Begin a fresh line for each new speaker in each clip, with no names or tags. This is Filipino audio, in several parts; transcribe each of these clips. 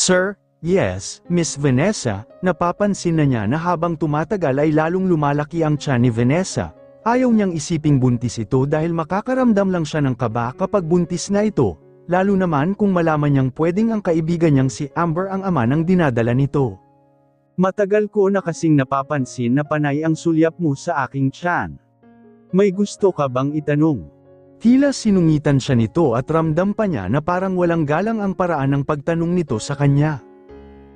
Sir, yes, Miss Vanessa, napapansin na niya na habang tumatagal ay lalong lumalaki ang tiyan ni Vanessa. Ayaw niyang isiping buntis ito dahil makakaramdam lang siya ng kaba kapag buntis na ito, lalo naman kung malaman niyang pwedeng ang kaibigan niyang si Amber ang ama ng dinadala nito. Matagal ko na kasing napapansin na panay ang sulyap mo sa aking tiyan. May gusto ka bang itanong? Tila sinungitan siya nito at ramdam pa niya na parang walang galang ang paraan ng pagtanong nito sa kanya.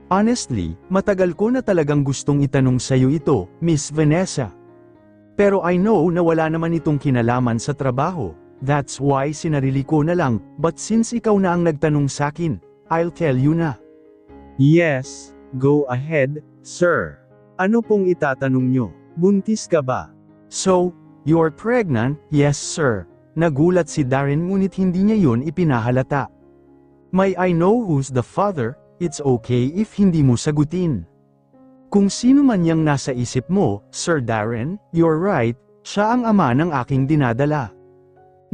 Honestly, matagal ko na talagang gustong itanong sa iyo ito, Miss Vanessa. Pero I know na wala naman itong kinalaman sa trabaho, that's why sinarili ko na lang, but since ikaw na ang nagtanong sakin, I'll tell you na. Yes, go ahead, sir. Ano pong itatanong nyo? Buntis ka ba? So, you're pregnant? Yes sir. Nagulat si Darren ngunit hindi niya yun ipinahalata. May I know who's the father? It's okay if hindi mo sagutin. Kung sino man yang nasa isip mo, Sir Darren, you're right, siya ang ama ng aking dinadala.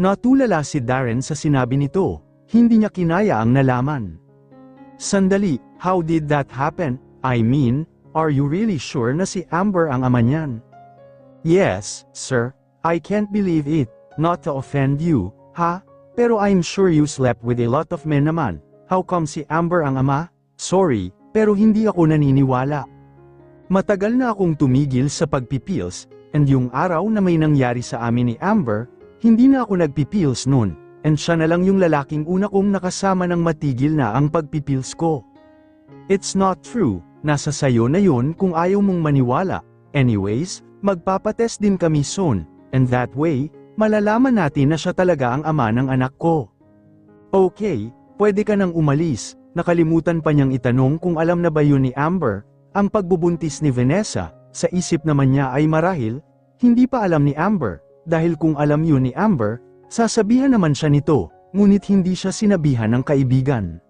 Natulala si Darren sa sinabi nito, hindi niya kinaya ang nalaman. Sandali, how did that happen? I mean, are you really sure na si Amber ang ama niyan? Yes, sir, I can't believe it. Not to offend you, ha? Pero I'm sure you slept with a lot of men naman. How come si Amber ang ama? Sorry, pero hindi ako naniniwala. Matagal na akong tumigil sa pagpipils, and yung araw na may nangyari sa amin ni Amber, hindi na ako nagpipils nun, and siya na lang yung lalaking una kong nakasama nang matigil na ang pagpipils ko. It's not true, nasa sayo na yun kung ayaw mong maniwala. Anyways, magpapatest din kami soon, and that way, malalaman natin na siya talaga ang ama ng anak ko. Okay, pwede ka nang umalis. Nakalimutan pa niyang itanong kung alam na ba yun ni Amber, ang pagbubuntis ni Vanessa, sa isip naman niya ay marahil, hindi pa alam ni Amber, dahil kung alam yun ni Amber, sasabihan naman siya nito, ngunit hindi siya sinabihan ng kaibigan.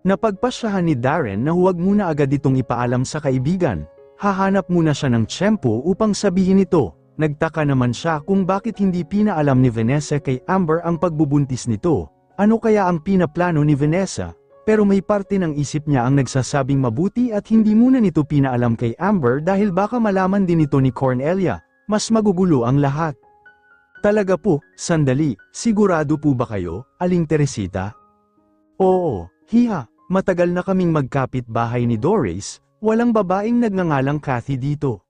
Napagpasyahan ni Darren na huwag muna agad itong ipaalam sa kaibigan, hahanap muna siya ng tiyempo upang sabihin ito. Nagtaka naman siya kung bakit hindi pinaalam ni Vanessa kay Amber ang pagbubuntis nito, ano kaya ang pinaplano ni Vanessa, pero may parte ng isip niya ang nagsasabing mabuti at hindi muna nito pinaalam kay Amber dahil baka malaman din ito ni Cornelia, mas magugulo ang lahat. Talaga po, sandali, sigurado po ba kayo, Aling Teresita? Oo, hiha, matagal na kaming magkapit bahay ni Doris, walang babaeng nagngangalang Kathy dito.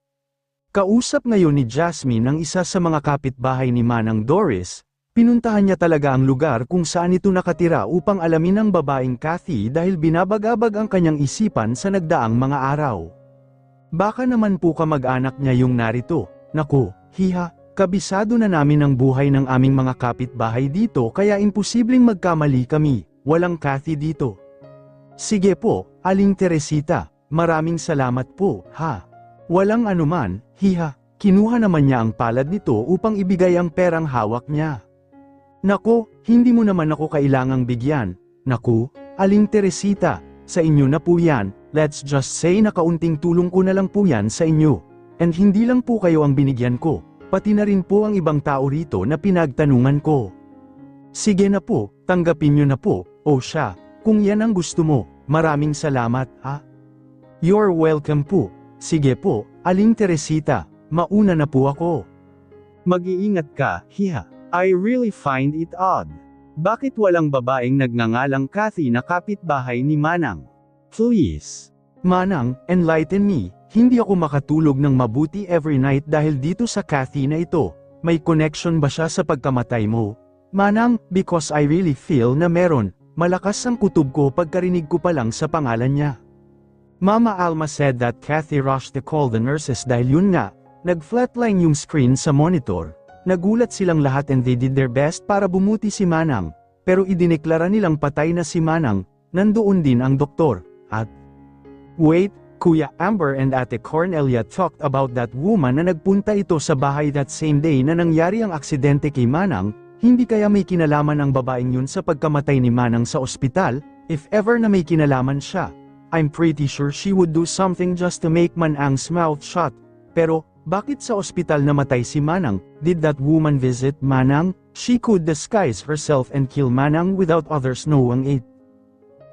Kausap ngayon ni Jasmine ang isa sa mga kapitbahay ni Manang Doris, pinuntahan niya talaga ang lugar kung saan ito nakatira upang alamin ang babaeng Kathy dahil binabagabag ang kanyang isipan sa nagdaang mga araw. Baka naman po kamag-anak niya yung narito, naku, hiha, kabisado na namin ang buhay ng aming mga kapitbahay dito kaya imposibleng magkamali kami, walang Kathy dito. Sige po, Aling Teresita, maraming salamat po, ha. Walang anuman, hiha, kinuha naman niya ang palad nito upang ibigay ang perang hawak niya. Nako, hindi mo naman ako kailangang bigyan. Naku, Aling Teresita, sa inyo na po yan, let's just say na kaunting tulong ko na lang po yan sa inyo. And hindi lang po kayo ang binigyan ko, pati na rin po ang ibang tao rito na pinagtanungan ko. Sige na po, tanggapin nyo na po, o siya, kung yan ang gusto mo, maraming salamat, ha? You're welcome po. Sige po, Aling Teresita, mauna na po ako. Mag-iingat ka, hiha. I really find it odd. Bakit walang babaeng nagngangalang Kathy na kapitbahay ni Manang? Please. Manang, enlighten me, hindi ako makatulog ng mabuti every night dahil dito sa Kathy na ito. May connection ba siya sa pagkamatay mo? Manang, because I really feel na meron, malakas ang kutob ko pagkarinig ko pa lang sa pangalan niya. Mama Alma said that Kathy rushed to call the nurses dahil yun nga, nag-flatline yung screen sa monitor. Nagulat silang lahat and they did their best para bumuti si Manang, pero idineklara nilang patay na si Manang, nandoon din ang doktor, at... Wait, Kuya Amber and Ate Cornelia talked about that woman na nagpunta ito sa bahay that same day na nangyari ang aksidente kay Manang, hindi kaya may kinalaman ang babaeng yun sa pagkamatay ni Manang sa ospital, if ever na may kinalaman siya. I'm pretty sure she would do something just to make Manang's mouth shut. Pero, bakit sa ospital namatay si Manang? Did that woman visit Manang? She could disguise herself and kill Manang without others knowing it.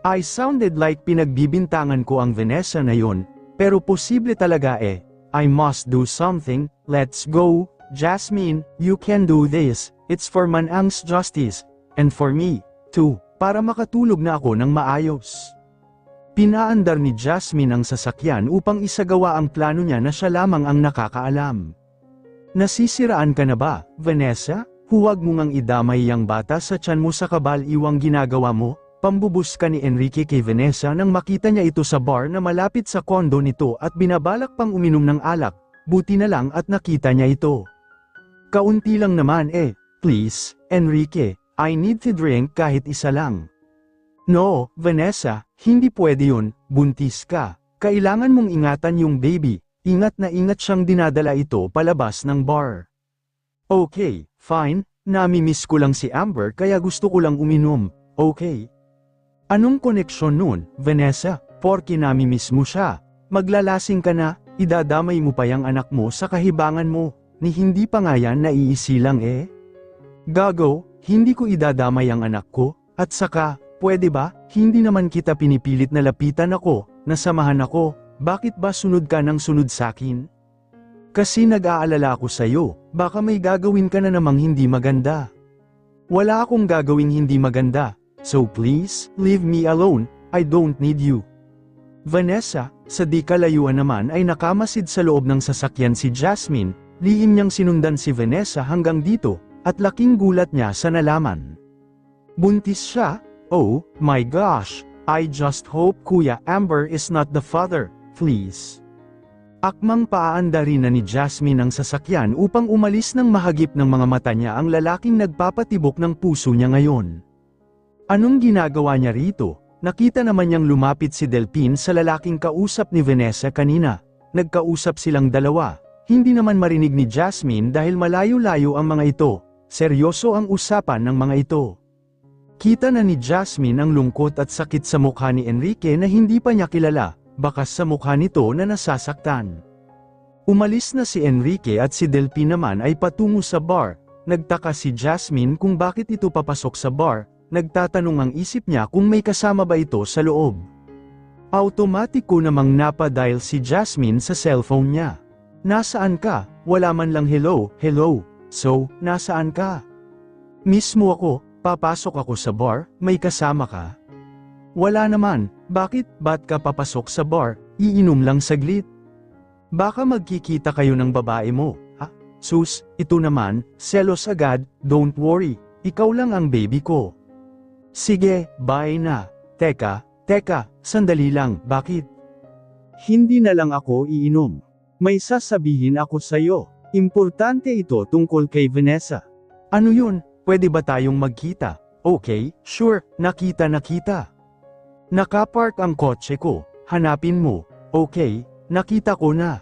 I sounded like pinagbibintangan ko ang Vanessa na yon, pero posible talaga eh. I must do something. Let's go, Jasmine, you can do this. It's for Manang's justice. And for me, too, para makatulog na ako ng maayos. Pinaandar ni Jasmine ang sasakyan upang isagawa ang plano niya na siya lamang ang nakakaalam. Nasisiraan ka na ba, Vanessa? Huwag mo ngang idamay yang bata sa tiyan mo sa kabal-iwang ginagawa mo. Pambubus ka ni Enrique kay Vanessa nang makita niya ito sa bar na malapit sa kondo nito at binabalak pang uminom ng alak, buti na lang at nakita niya ito. Kaunti lang naman eh, please, Enrique, I need to drink kahit isa lang. No, Vanessa, hindi pwede yun, buntis ka, kailangan mong ingatan yung baby, ingat na ingat siyang dinadala ito palabas ng bar. Okay, fine, nami-miss ko lang si Amber kaya gusto ko lang uminom, okay. Anong koneksyon nun, Vanessa? Porke nami-miss mo siya. Maglalasing ka na, idadamay mo pa yung anak mo sa kahibangan mo, ni hindi pa nga yan naiisilang eh. Gago, hindi ko idadamay ang anak ko, at saka, pwede ba, hindi naman kita pinipilit na lapitan ako, nasamahan ako, bakit ba sunod ka ng sunod sakin? Kasi nag-aalala ako sa'yo, baka may gagawin ka na namang hindi maganda. Wala akong gagawing hindi maganda. So please, leave me alone, I don't need you. Vanessa, sa di kalayuan naman ay nakamasid sa loob ng sasakyan si Jasmine, lihim niyang sinundan si Vanessa hanggang dito, at laking gulat niya sa nalaman. Buntis siya? Oh, my gosh, I just hope Kuya Amber is not the father, please. Akmang paaandarin na ni Jasmine ang sasakyan upang umalis ng mahagip ng mga mata niya ang lalaking nagpapatibok ng puso niya ngayon. Anong ginagawa niya rito? Nakita naman niyang lumapit si Delphine sa lalaking kausap ni Vanessa kanina. Nagkausap silang dalawa. Hindi naman marinig ni Jasmine dahil malayo-layo ang mga ito. Seryoso ang usapan ng mga ito. Kita na ni Jasmine ang lungkot at sakit sa mukha ni Enrique na hindi pa niya kilala, bakas sa mukha nito na nasasaktan. Umalis na si Enrique at si Delphine naman ay patungo sa bar. Nagtaka si Jasmine kung bakit ito papasok sa bar. Nagtatanong ang isip niya kung may kasama ba ito sa loob. Automatiko namang napadial si Jasmine sa cellphone niya. Nasaan ka? Wala man lang hello. So, nasaan ka? Mismo ako, papasok ako sa bar, may kasama ka? Wala naman, ba't ka papasok sa bar, iinom lang saglit? Baka magkikita kayo ng babae mo, ha? Sus, ito naman, selos agad, don't worry, ikaw lang ang baby ko. Sige, bye na. Teka, sandali lang, bakit? Hindi na lang ako iinom. May sasabihin ako sa'yo. Importante ito tungkol kay Vanessa. Ano yun? Pwede ba tayong magkita? Okay, sure, nakita. Nakapark ang kotse ko, hanapin mo. Okay, nakita ko na.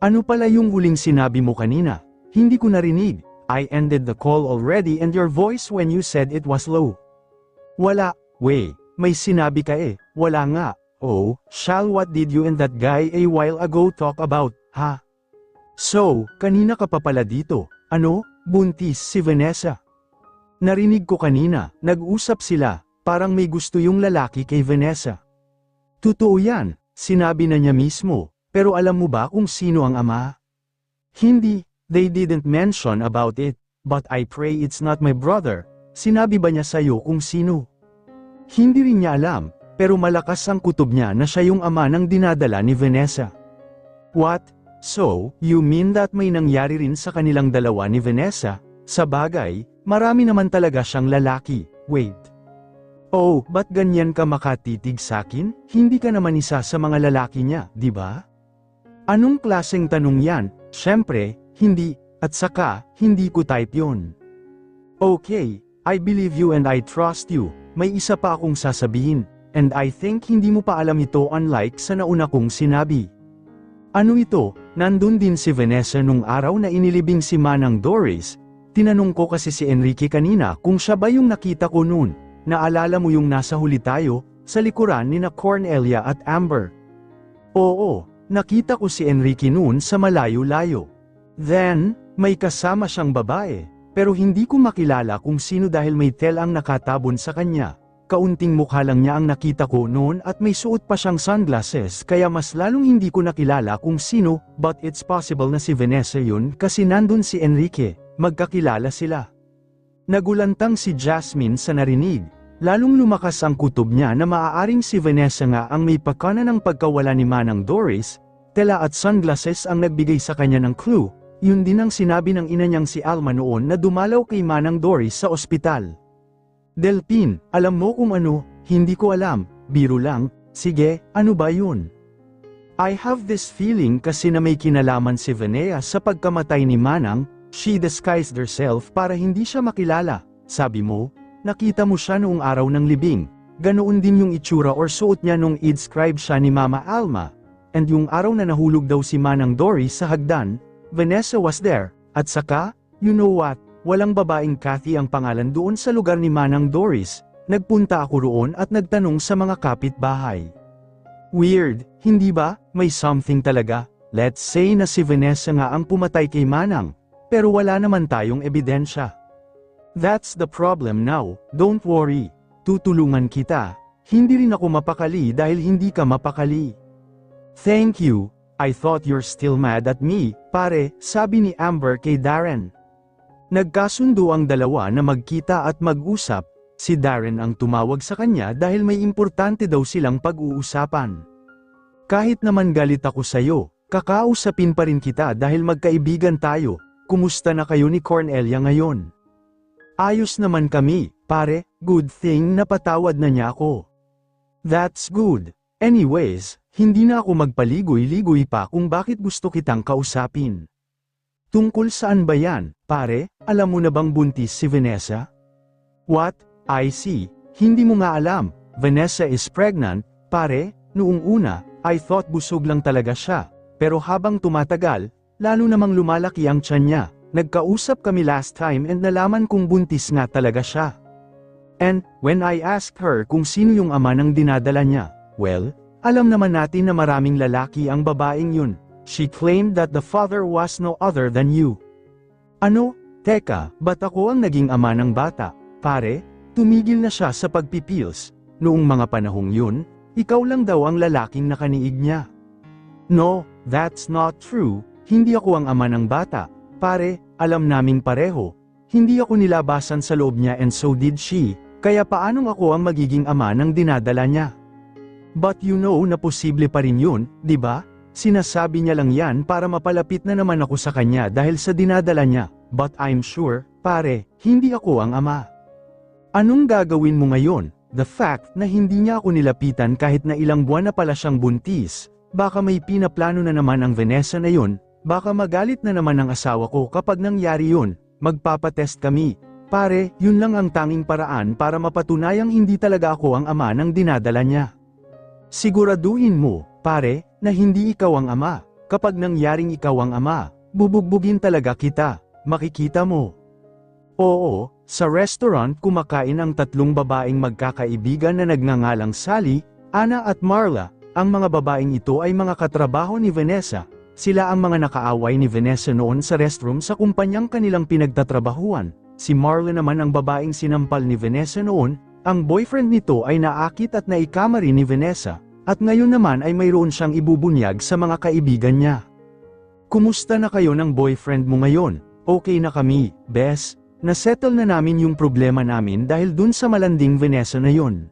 Ano pala yung huling sinabi mo kanina? Hindi ko narinig. I ended the call already and your voice when you said it was low. Wala, may sinabi ka eh, wala nga. Oh, what did you and that guy a while ago talk about, ha? So, kanina ka pa pala dito, ano, buntis si Vanessa? Narinig ko kanina, nag-usap sila, parang may gusto yung lalaki kay Vanessa. Totoo yan, sinabi na niya mismo, pero alam mo ba kung sino ang ama? Hindi, they didn't mention about it, but I pray it's not my brother. Sinabi ba niya sa'yo kung sino? Hindi rin niya alam, pero malakas ang kutob niya na siya yung ama ng dinadala ni Vanessa. What? So, you mean that may nangyari rin sa kanilang dalawa ni Vanessa? Sa bagay, marami naman talaga siyang lalaki. Wait. Oh, ba't ganyan ka makatitig sa'kin? Hindi ka naman isa sa mga lalaki niya, di ba? Anong klaseng tanong yan? Siyempre, hindi, at saka, hindi ko type yun. Okay. I believe you and I trust you, may isa pa akong sasabihin, and I think hindi mo pa alam ito unlike sa nauna kong sinabi. Ano ito? Nandun din si Vanessa nung araw na inilibing si Manang Doris. Tinanong ko kasi si Enrique kanina kung siya ba yung nakita ko noon. Naalala mo yung nasa huli tayo, sa likuran ni na Cornelia at Amber? Oo, nakita ko si Enrique noon sa malayo-layo. Then, may kasama siyang babae. Pero hindi ko makilala kung sino dahil may tel ang nakatabon sa kanya. kaunting mukha lang niya ang nakita ko noon at may suot pa siyang sunglasses kaya mas lalong hindi ko nakilala kung sino, but it's possible na si Vanessa yun kasi nandun si Enrique, magkakilala sila. Nagulantang si Jasmine sa narinig, lalong lumakas ang kutob niya na maaaring si Vanessa nga ang may pakana ng pagkawala ni Manang Doris, tela at sunglasses ang nagbigay sa kanya ng clue, yun din ang sinabi ng ina niyang si Alma noon na dumalaw kay Manang Doris sa ospital. Delphin, alam mo kung ano, hindi ko alam, biro lang, sige, ano ba yun? I have this feeling kasi na may kinalaman si Vanessa sa pagkamatay ni Manang, she disguised herself para hindi siya makilala, sabi mo, nakita mo siya noong araw ng libing, ganoon din yung itsura or suot niya nung i-describe siya ni Mama Alma, and yung araw na nahulog daw si Manang Doris sa hagdan, Vanessa was there, at saka, you know what? Walang babaeng Kathy ang pangalan doon sa lugar ni Manang Doris, nagpunta ako roon at nagtanong sa mga kapitbahay. Weird, hindi ba? May something talaga, let's say na si Vanessa nga ang pumatay kay Manang, pero wala naman tayong ebidensya. That's the problem now, don't worry, tutulungan kita, hindi rin ako mapakali dahil hindi ka mapakali. Thank you, I thought you're still mad at me, pare, sabi ni Amber kay Darren. Nagkasundo ang dalawa na magkita at mag-usap, si Darren ang tumawag sa kanya dahil may importante daw silang pag-uusapan. Kahit naman galit ako sa'yo, kakausapin pa rin kita dahil magkaibigan tayo, kumusta na kayo ni Cornelia ngayon? Ayos naman kami, pare, good thing napatawad na niya ako. That's good. Anyways, hindi na ako magpaligoy-ligoy pa kung bakit gusto kitang kausapin. Tungkol saan ba yan, pare? Alam mo na bang buntis si Vanessa? What? I see. Hindi mo nga alam. Vanessa is pregnant, pare. Noong una, I thought busog lang talaga siya. Pero habang tumatagal, lalo namang lumalaki ang tiyan niya. Nagkausap kami last time and nalaman kong buntis nga talaga siya. And, when I asked her kung sino yung ama ng dinadala niya, well, alam naman natin na maraming lalaki ang babaeng yun. She claimed that the father was no other than you. Ano? Teka, ba't ako ang naging ama ng bata? Pare, tumigil na siya sa pagpipils. Noong mga panahong yun, ikaw lang daw ang lalaking nakaniig niya. No, that's not true. Hindi ako ang ama ng bata. Pare, alam naming pareho. Hindi ako nilabasan sa loob niya and so did she. Kaya paanong ako ang magiging ama ng dinadala niya? But you know na posible pa rin yun, di ba? Sinasabi niya lang yan para mapalapit na naman ako sa kanya dahil sa dinadala niya, but I'm sure, pare, hindi ako ang ama. Anong gagawin mo ngayon? The fact na hindi niya ako nilapitan kahit na ilang buwan na pala siyang buntis, baka may pinaplano na naman ang Vanessa na yun, baka magalit na naman ang asawa ko kapag nangyari yun, magpapatest kami. Pare, yun lang ang tanging paraan para mapatunayang hindi talaga ako ang ama ng dinadala niya. Siguraduhin mo, pare, na hindi ikaw ang ama. Kapag nangyaring ikaw ang ama, bubugbugin talaga kita, makikita mo. Oo, sa restaurant kumakain ang tatlong babaeng magkakaibigan na nagngangalang Sally, Anna at Marla. Ang mga babaeng ito ay mga katrabaho ni Vanessa. Sila ang mga nakaaway ni Vanessa noon sa restroom sa kumpanyang kanilang pinagtatrabahuan. Si Marla naman ang babaeng sinampal ni Vanessa noon, ang boyfriend nito ay naakit at naikama rin ni Vanessa. At ngayon naman ay mayroon siyang ibubunyag sa mga kaibigan niya. Kumusta na kayo ng boyfriend mo ngayon? Okay na kami, bes. Nasettle na namin yung problema namin dahil dun sa malanding Vanessa na yun.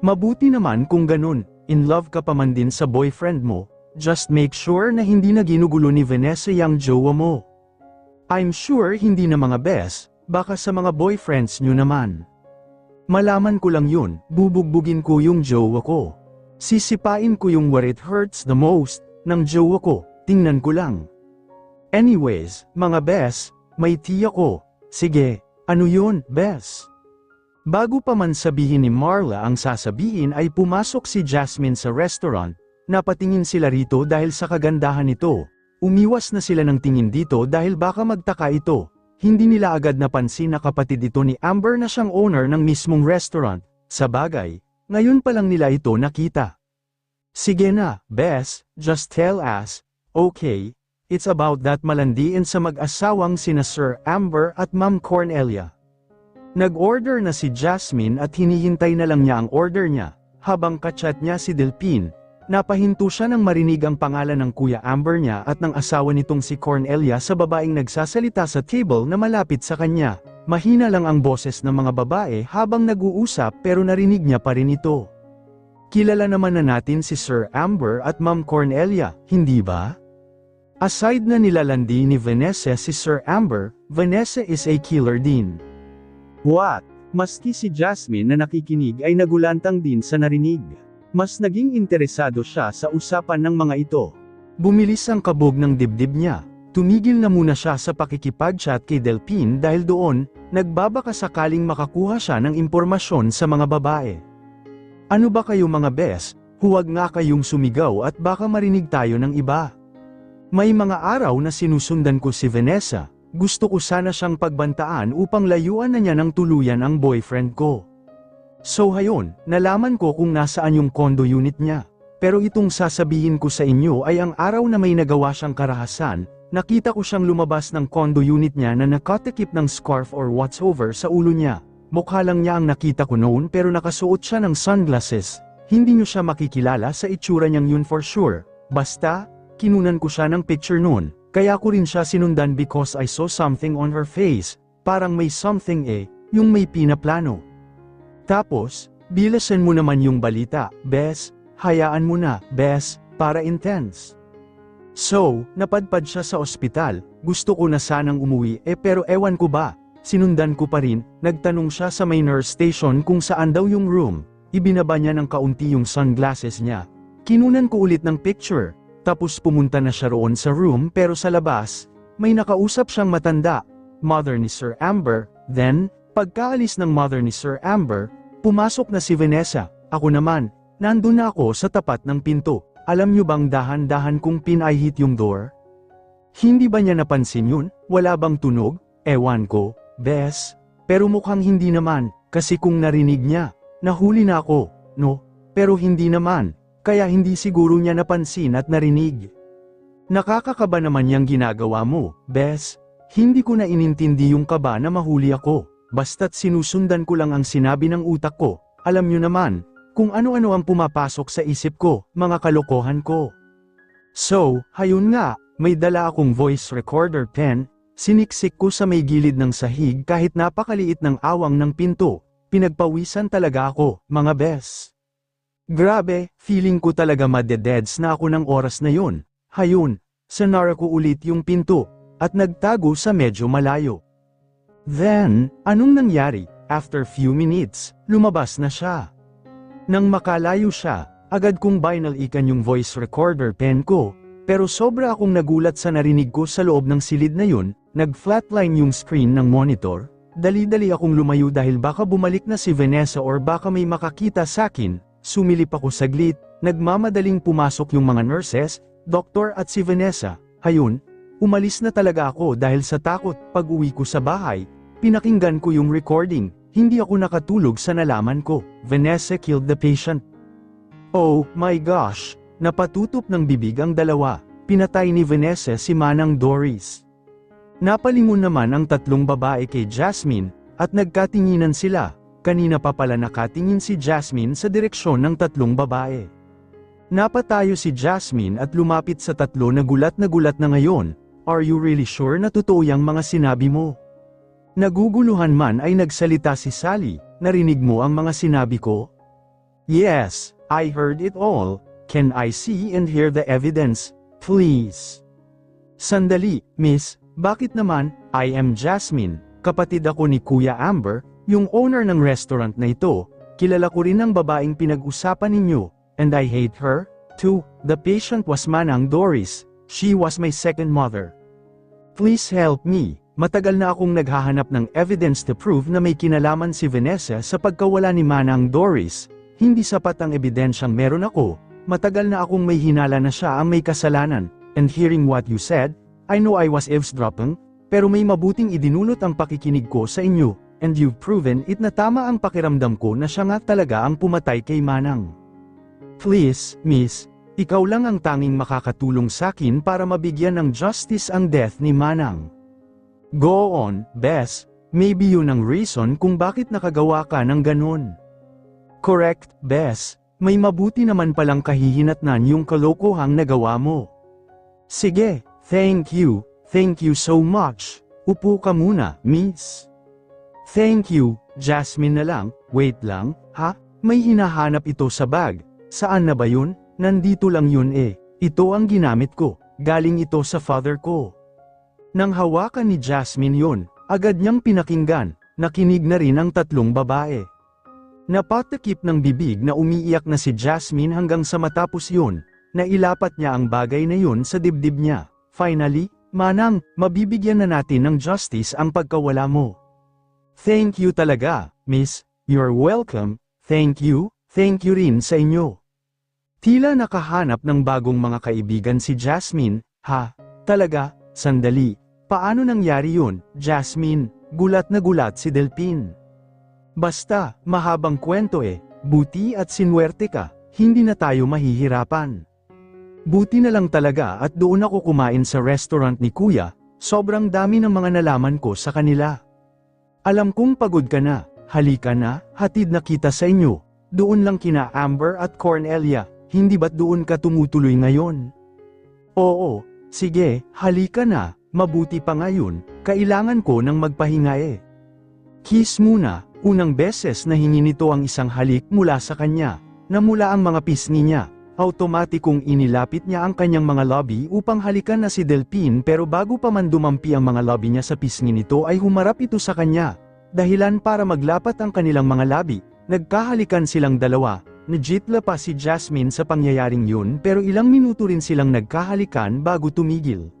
Mabuti naman kung ganun, in love ka pa man din sa boyfriend mo, just make sure na hindi na ginugulo ni Vanessa yung jowa mo. I'm sure hindi na mga bes, baka sa mga boyfriends nyo naman. Malaman ko lang yun, bubugbugin ko yung jowa ko. Sisipain ko yung what it hurts the most, ng jowa ko, tingnan ko lang. Anyways, mga bes, may tiya ko. Sige, ano yun, bes? Bago pa man sabihin ni Marla ang sasabihin ay pumasok si Jasmine sa restaurant, napatingin sila rito dahil sa kagandahan nito. Umiwas na sila ng tingin dito dahil baka magtaka ito. Hindi nila agad napansin na kapatid ito ni Amber na siyang owner ng mismong restaurant, sa bagay. Ngayon pa lang nila ito nakita. Sige na, bes, just tell us, okay, it's about that malandiin sa mag-asawang sina Sir Amber at Ma'am Cornelia. Nag-order na si Jasmine at hinihintay na lang niya ang order niya. Habang kachat niya si Delphine, napahinto siya nang marinig ang pangalan ng Kuya Amber niya at ng asawa nitong si Cornelia sa babaeng nagsasalita sa table na malapit sa kanya. Mahina lang ang boses ng mga babae habang nag-uusap pero narinig niya pa rin ito. Kilala naman na natin si Sir Amber at Ma'am Cornelia, hindi ba? Aside na nilalandi ni Vanessa si Sir Amber, Vanessa is a killer din. What? Maski si Jasmine na nakikinig ay nagulantang din sa narinig. Mas naging interesado siya sa usapan ng mga ito. Bumilis ang kabog ng dibdib niya. Tumigil na muna siya sa pakikipag-chat kay Delphine dahil doon, nagbabaka sakaling makakuha siya ng impormasyon sa mga babae. Ano ba kayo mga bes? Huwag nga kayong sumigaw at baka marinig tayo ng iba. May mga araw na sinusundan ko si Vanessa. Gusto ko sana siyang pagbantaan upang layuan na niya ng tuluyan ang boyfriend ko. So hayon, nalaman ko kung nasaan yung condo unit niya. Pero itong sasabihin ko sa inyo ay ang araw na may nagawa siyang karahasan, nakita ko siyang lumabas ng condo unit niya na nakatakip ng scarf or whatsoever sa ulo niya. Mukha lang niya ang nakita ko noon pero nakasuot siya ng sunglasses. Hindi niyo siya makikilala sa itsura niyang yun for sure. Basta, kinunan ko siya ng picture noon. Kaya ko rin siya sinundan because I saw something on her face, parang may something yung may pinaplano. Tapos, bilasan mo naman yung balita, bes, hayaan mo na, bes, para intense. So, napadpad siya sa ospital, gusto ko na sanang umuwi pero ewan ko ba, sinundan ko pa rin, nagtanong siya sa may nurse station kung saan daw yung room, ibinaba niya ng kaunti yung sunglasses niya. Kinunan ko ulit ng picture. Tapos pumunta na siya roon sa room pero sa labas, may nakausap siyang matanda, mother ni Sir Amber. Then, pagkaalis ng mother ni Sir Amber, pumasok na si Vanessa. Ako naman, nandun na ako sa tapat ng pinto. Alam niyo bang dahan-dahan kong pinahit yung door? Hindi ba niya napansin yun? Wala bang tunog? Ewan ko, bes. Pero mukhang hindi naman, kasi kung narinig niya, nahuli na ako, no? Pero hindi naman. Kaya hindi siguro niya napansin at narinig. Nakakakaba naman yang ginagawa mo, bes. Hindi ko na inintindi yung kaba na mahuli ako. Basta't sinusundan ko lang ang sinabi ng utak ko. Alam niyo naman, kung ano-ano ang pumapasok sa isip ko, mga kalokohan ko. So, hayun nga, may dala akong voice recorder pen, siniksik ko sa may gilid ng sahig kahit napakaliit ng awang ng pinto. Pinagpawisan talaga ako, mga bes. Grabe, feeling ko talaga madededs na ako ng oras na yun. Hayun, sanara ko ulit yung pinto, at nagtago sa medyo malayo. Then, anong nangyari? After few minutes, lumabas na siya. Nang makalayo siya, agad kong binalikan yung voice recorder pen ko, pero sobra akong nagulat sa narinig ko sa loob ng silid na yun, nag-flatline yung screen ng monitor. Dali-dali akong lumayo dahil baka bumalik na si Vanessa or baka may makakita sakin. Sumilip ako saglit, nagmamadaling pumasok yung mga nurses, doktor at si Vanessa. Hayun, umalis na talaga ako dahil sa takot. Pag-uwi ko sa bahay, pinakinggan ko yung recording. Hindi ako nakatulog sa nalaman ko. Vanessa killed the patient. Oh my gosh, napatutup ng bibig ang dalawa. Pinatay ni Vanessa si Manang Doris. Napalingon naman ang tatlong babae kay Jasmine, at nagkatinginan sila. Kanina pa pala nakatingin si Jasmine sa direksyon ng tatlong babae. Napatayo si Jasmine at lumapit sa tatlo na gulat na ngayon. Are you really sure na totoo yang mga sinabi mo? Naguguluhan man ay nagsalita si Sally. Narinig mo ang mga sinabi ko? Yes, I heard it all. Can I see and hear the evidence, please? Sandali, miss, bakit naman? I am Jasmine, kapatid ako ni Kuya Amber, yung owner ng restaurant na ito. Kilala ko rin ang babaeng pinag-usapan ninyo, and I hate her, too. The patient was Manang Doris, she was my second mother. Please help me, matagal na akong naghahanap ng evidence to prove na may kinalaman si Vanessa sa pagkawala ni Manang Doris. Hindi sapat ang ebidensyang meron ako, matagal na akong may hinala na siya ang may kasalanan, and hearing what you said, I know I was eavesdropping, pero may mabuting idinulot ang pakikinig ko sa inyo. And you've proven it na tama ang pakiramdam ko na siya nga talaga ang pumatay kay Manang. Please, miss, ikaw lang ang tanging makakatulong sakin para mabigyan ng justice ang death ni Manang. Go on, Bess, maybe yun ang reason kung bakit nakagawa ka ng ganun. Correct, Bes, may mabuti naman palang kahihinatnan yung kalokohang nagawa mo. Sige, thank you so much. Upo ka muna, miss. Thank you, Jasmine na lang, wait lang, ha? May hinahanap ito sa bag. Saan na ba yun? Nandito lang yun eh. Ito ang ginamit ko, galing ito sa father ko. Nang hawakan ni Jasmine yun, agad niyang pinakinggan, nakinig na rin ang tatlong babae. Napatakip ng bibig na umiiyak na si Jasmine hanggang sa matapos yun, nailapat niya ang bagay na yun sa dibdib niya. Finally, Manang, mabibigyan na natin ng justice ang pagkawala mo. Thank you talaga, miss, you're welcome, thank you rin sa inyo. Tila nakahanap ng bagong mga kaibigan si Jasmine, ha? Talaga? Sandali, paano nangyari yun, Jasmine? Gulat na gulat si Delphine. Basta, mahabang kwento eh, buti at sinwerte ka, hindi na tayo mahihirapan. Buti na lang talaga at doon ako kumain sa restaurant ni Kuya, sobrang dami ng mga nalaman ko sa kanila. Alam kong pagod ka na, halika na, hatid na kita sa inyo, doon lang kina Amber at Cornelia, hindi ba't doon ka tumutuloy ngayon? Oo, sige, halika na, mabuti pa ngayon, kailangan ko ng magpahinga eh. Kiss muna. Unang beses na hingi nito ang isang halik mula sa kanya, na mula ang mga pisngi niya, automatikong inilapit niya ang kanyang mga labi upang halikan na si Delphine pero bago pa man dumampi ang mga labi niya sa pisngi nito ay humarap ito sa kanya. Dahilan para maglapat ang kanilang mga labi, nagkahalikan silang dalawa, najitla pa si Jasmine sa pangyayaring yun pero ilang minuto rin silang nagkahalikan bago tumigil.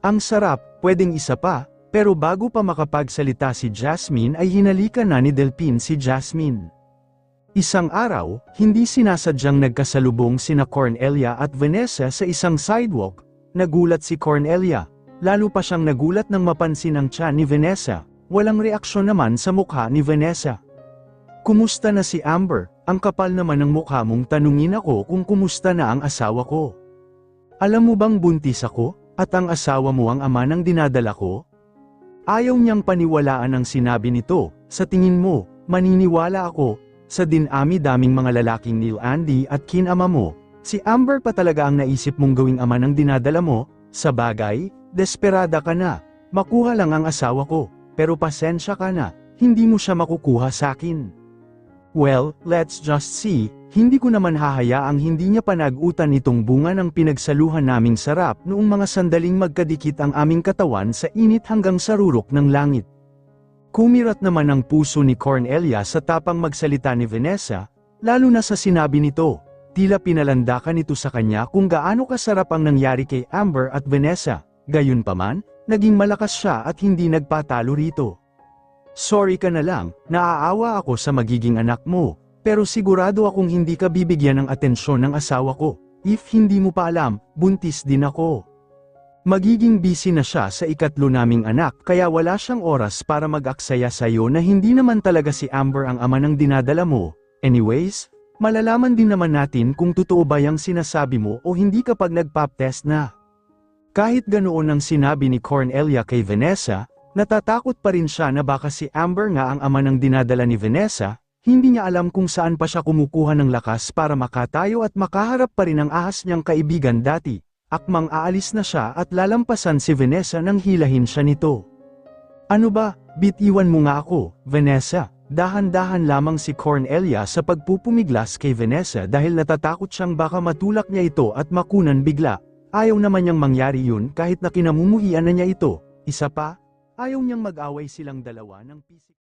Ang sarap, pwedeng isa pa. Pero bago pa makapagsalita si Jasmine ay hinalikan na ni Delphine si Jasmine. Isang araw, hindi sinasadyang nagkasalubong sina Cornelia at Vanessa sa isang sidewalk. Nagulat si Cornelia, lalo pa siyang nagulat nang mapansin ang tiyan ni Vanessa, walang reaksyon naman sa mukha ni Vanessa. Kumusta na si Amber? Ang kapal naman ng mukha mong tanungin ako kung kumusta na ang asawa ko. Alam mo bang buntis ako, at ang asawa mo ang ama ng dinadala ko? Ayaw niyang paniwalaan ang sinabi nito, sa tingin mo, maniniwala ako, sa dinami-daming mga lalaking Neil Andy at kinama mo, si Amber pa talaga ang naisip mong gawing ama ng dinadala mo, sa bagay, desperada ka na, makuha lang ang asawa ko, pero pasensya ka na, hindi mo siya makukuha sa akin. Well, let's just see, hindi ko naman hahayaang hindi niya panag-utan itong bunga ng pinagsaluhan naming sarap noong mga sandaling magkadikit ang aming katawan sa init hanggang sa rurok ng langit. Kumirat naman ang puso ni Cornelia sa tapang magsalita ni Vanessa, lalo na sa sinabi nito, tila pinalandakan ito sa kanya kung gaano kasarap ang nangyari kay Amber at Vanessa, gayunpaman, naging malakas siya at hindi nagpatalo rito. Sorry ka na lang, naaawa ako sa magiging anak mo, pero sigurado akong hindi ka bibigyan ng atensyon ng asawa ko. If hindi mo pa alam, buntis din ako. Magiging busy na siya sa ikatlo naming anak kaya wala siyang oras para mag-aksaya sa'yo na hindi naman talaga si Amber ang ama ng dinadala mo. Anyways, malalaman din naman natin kung totoo ba yung sinasabi mo o hindi kapag nag-pap test na. Kahit ganoon ang sinabi ni Cornelia kay Vanessa, natatakot pa rin siya na baka si Amber nga ang ama ng dinadala ni Vanessa, hindi niya alam kung saan pa siya kumukuha ng lakas para makatayo at makaharap pa rin ang ahas niyang kaibigan dati. Akmang aalis na siya at lalampasan si Vanessa nang hilahin siya nito. Ano ba, bitiwan mo nga ako, Vanessa. Dahan-dahan lamang si Cornelia sa pagpupumiglas kay Vanessa dahil natatakot siyang baka matulak niya ito at makunan bigla. Ayaw naman niyang mangyari yun kahit na kinamumuhian na niya ito. Isa pa, ayaw niyang mag-away silang dalawa ng pisik.